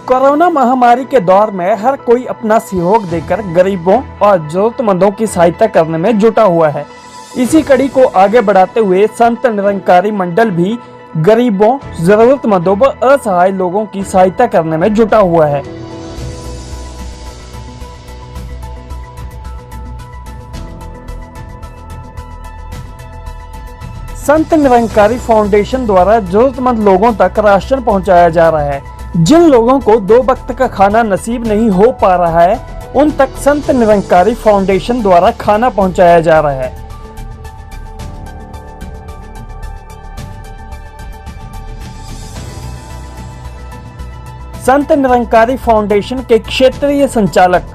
Corona महामारी के दौर में हर कोई अपना सहयोग देकर गरीबों और जरूरतमंदों की सहायता करने में जुटा हुआ है। इसी कड़ी को आगे बढ़ाते हुए संत निरंकारी मंडल भी गरीबों, जरूरतमंदों व असहाय लोगों की सहायता करने में जुटा हुआ है। संत निरंकारी फाउंडेशन द्वारा जरूरतमंद लोगों तक राशन पहुंचाया जा रहा है। जिन लोगों को 2 वक्त का खाना नसीब नहीं हो पा रहा है, उन तक संत निरंकारी फाउंडेशन द्वारा खाना पहुंचाया जा रहा है। संत निरंकारी फाउंडेशन के क्षेत्रीय संचालक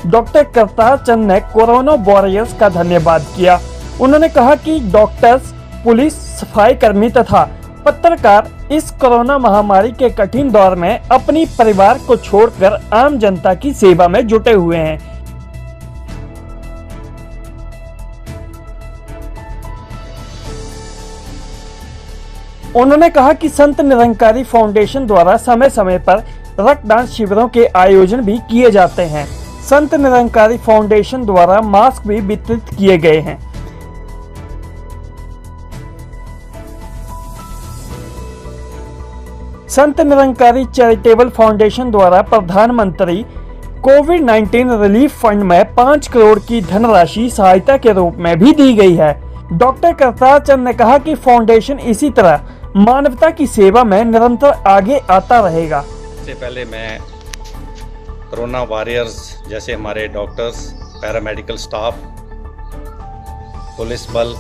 डॉक्टर करतार चंद ने कोरोना वॉरियर्स का धन्यवाद किया। उन्होंने कहा कि डॉक्टर्स, पुलिस, सफाई कर्मी तथा पत्रकार इस कोरोना महामारी के कठिन दौर में अपनी परिवार को छोड़कर आम जनता की सेवा में जुटे हुए हैं। उन्होंने कहा कि संत निरंकारी फाउंडेशन द्वारा समय समय पर रक्तदान शिविरों के आयोजन भी किए जाते हैं। संत निरंकारी फाउंडेशन द्वारा मास्क भी वितरित किए गए हैं। संत निरंकारी चैरिटेबल फाउंडेशन द्वारा प्रधानमंत्री कोविड-19 रिलीफ फंड में 5 करोड़ की धनराशि सहायता के रूप में भी दी गई है। डॉक्टर करतार चंद ने कहा कि फाउंडेशन इसी तरह मानवता की सेवा में निरंतर आगे आता रहेगा। सबसे पहले मैं कोरोना वॉरियर्स जैसे हमारे डॉक्टर्स, पैरामेडिकल स्टाफ, पुलिस बल,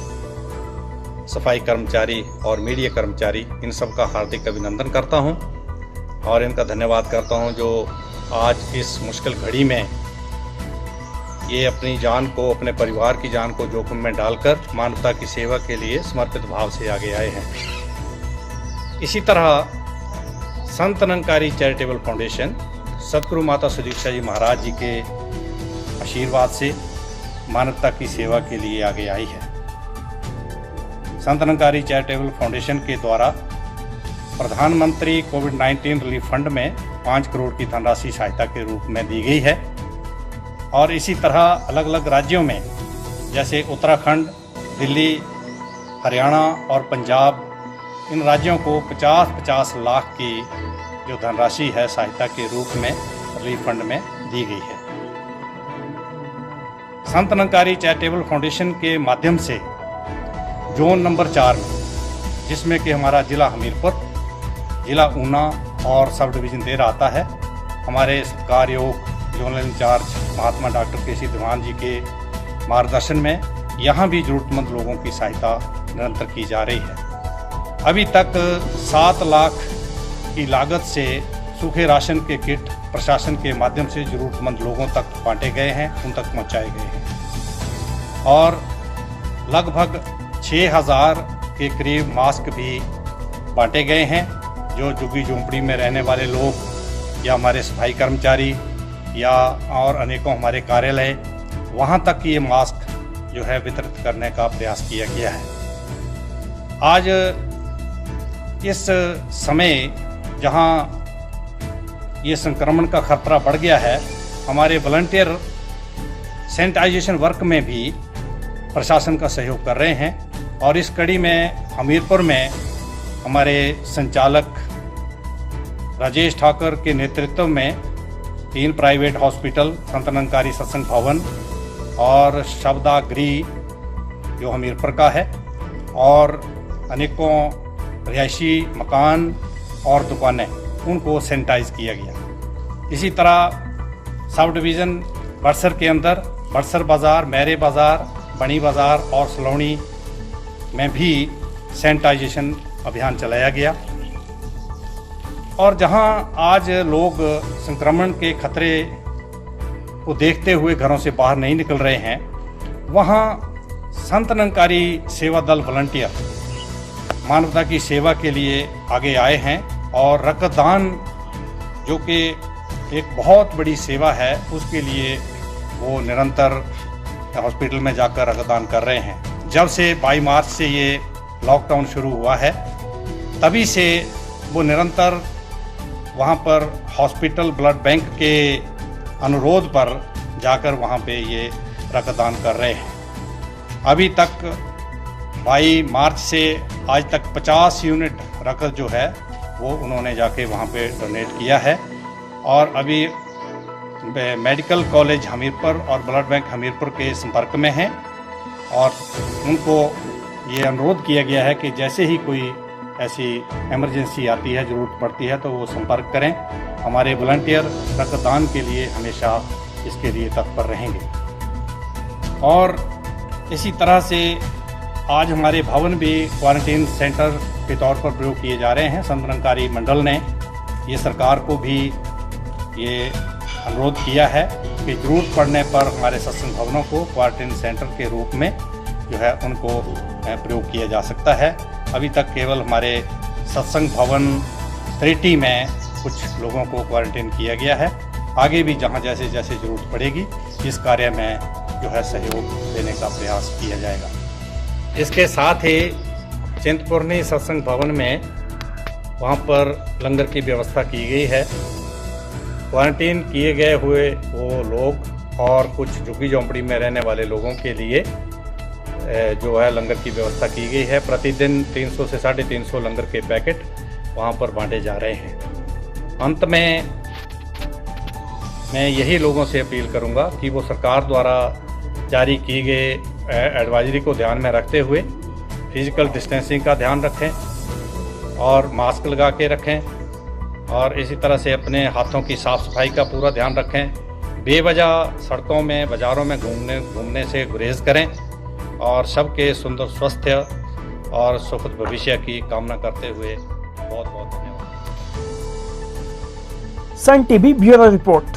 सफाई कर्मचारी और मीडिया कर्मचारी, इन सब का हार्दिक अभिनंदन करता हूं और इनका धन्यवाद करता हूं जो आज इस मुश्किल घड़ी में ये अपनी जान को, अपने परिवार की जान को जोखिम में डालकर मानवता की सेवा के लिए समर्पित भाव से आगे आए हैं। इसी तरह संत निरंकारी चैरिटेबल फाउंडेशन सतगुरु माता सुदीक्षा जी महाराज जी के आशीर्वाद से मानवता की सेवा के लिए आगे आई है। संत निरंकारी चैरिटेबल फाउंडेशन के द्वारा प्रधानमंत्री कोविड-19 रिलीफ फंड में 5 करोड़ की धनराशि सहायता के रूप में दी गई है और इसी तरह अलग अलग राज्यों में जैसे उत्तराखंड, दिल्ली, हरियाणा और पंजाब, इन राज्यों को 50-50 लाख की जो धनराशि है सहायता के रूप में रिलीफ फंड में दी गई है। संत निरंकारी चैरिटेबल फाउंडेशन के माध्यम से जोन नंबर 4 में, जिसमें कि हमारा जिला हमीरपुर, जिला ऊना और सब डिवीज़न 13 आता है, हमारे सत्कारयोग जोनल इंचार्ज महात्मा डॉक्टर के.सी. दीवान जी के मार्गदर्शन में यहाँ भी ज़रूरतमंद लोगों की सहायता निरंतर की जा रही है। अभी तक 7 लाख की लागत से सूखे राशन के किट प्रशासन के माध्यम से ज़रूरतमंद लोगों तक बांटे गए हैं, उन तक पहुँचाए गए हैं और लगभग 6000 के करीब मास्क भी बांटे गए हैं जो झुग्गी झोंपड़ी में रहने वाले लोग या हमारे सफाई कर्मचारी या और अनेकों हमारे कार्यालय, वहाँ तक ये मास्क जो है वितरित करने का प्रयास किया गया है। आज इस समय जहाँ ये संक्रमण का खतरा बढ़ गया है, हमारे वॉलंटियर सैनिटाइजेशन वर्क में भी प्रशासन का सहयोग कर रहे हैं और इस कड़ी में हमीरपुर में हमारे संचालक राजेश ठाकुर के नेतृत्व में 3 प्राइवेट हॉस्पिटल, संत निरंकारी सत्संग भवन और शब्दा गृह जो हमीरपुर का है और अनेकों रिहायशी मकान और दुकानें, उनको सैनिटाइज किया गया। इसी तरह सब डिवीज़न बड़सर के अंदर बड़सर बाज़ार, मैरे बाज़ार, बनी बाज़ार और सलौनी में भी सैनिटाइजेशन अभियान चलाया गया और जहां आज लोग संक्रमण के खतरे को देखते हुए घरों से बाहर नहीं निकल रहे हैं, वहां संत निरंकारी सेवा दल वॉलंटियर मानवता की सेवा के लिए आगे आए हैं और रक्तदान जो कि एक बहुत बड़ी सेवा है, उसके लिए वो निरंतर हॉस्पिटल में जाकर रक्तदान कर रहे हैं। जब से 22 मार्च से ये लॉकडाउन शुरू हुआ है, तभी से वो निरंतर वहाँ पर हॉस्पिटल ब्लड बैंक के अनुरोध पर जाकर वहाँ पे ये रक्तदान कर रहे हैं। अभी तक 22 मार्च से आज तक 50 यूनिट रक्त जो है वो उन्होंने जाके वहाँ पे डोनेट किया है। और अभी मेडिकल कॉलेज हमीरपुर और ब्लड बैंक हमीरपुर के संपर्क में हैं और उनको ये अनुरोध किया गया है कि जैसे ही कोई ऐसी इमरजेंसी आती है, ज़रूरत पड़ती है, तो वो संपर्क करें। हमारे वॉलंटियर रक्तदान के लिए हमेशा इसके लिए तत्पर रहेंगे। और इसी तरह से आज हमारे भवन भी क्वारंटीन सेंटर के तौर पर प्रयोग किए जा रहे हैं। संत निरंकारी मंडल ने ये सरकार को भी ये अनुरोध किया है कि ज़रूरत पड़ने पर हमारे सत्संग भवनों को क्वारंटीन सेंटर के रूप में जो है उनको प्रयोग किया जा सकता है। अभी तक केवल हमारे सत्संग भवन त्रिटी में कुछ लोगों को क्वारंटीन किया गया है। आगे भी जहां जैसे जैसे ज़रूरत पड़ेगी इस कार्य में जो है सहयोग देने का प्रयास किया जाएगा। इसके साथ ही चिंतपूर्णी सत्संग भवन में वहां पर लंगर की व्यवस्था की गई है। क्वारंटीन किए गए हुए वो लोग और कुछ झुग्गी झोंपड़ी में रहने वाले लोगों के लिए जो है लंगर की व्यवस्था की गई है। प्रतिदिन 300 से 350 लंगर के पैकेट वहाँ पर बांटे जा रहे हैं। अंत में मैं यही लोगों से अपील करूँगा कि वो सरकार द्वारा जारी की गए एडवाइजरी को ध्यान में रखते हुए फिजिकल डिस्टेंसिंग का ध्यान रखें और मास्क लगा के रखें और इसी तरह से अपने हाथों की साफ़ सफाई का पूरा ध्यान रखें। बेवजह सड़कों में बाज़ारों में घूमने से गुरेज करें और सबके सुंदर स्वास्थ्य और सुखद भविष्य की कामना करते हुए बहुत बहुत धन्यवाद। Sun TV bureau report.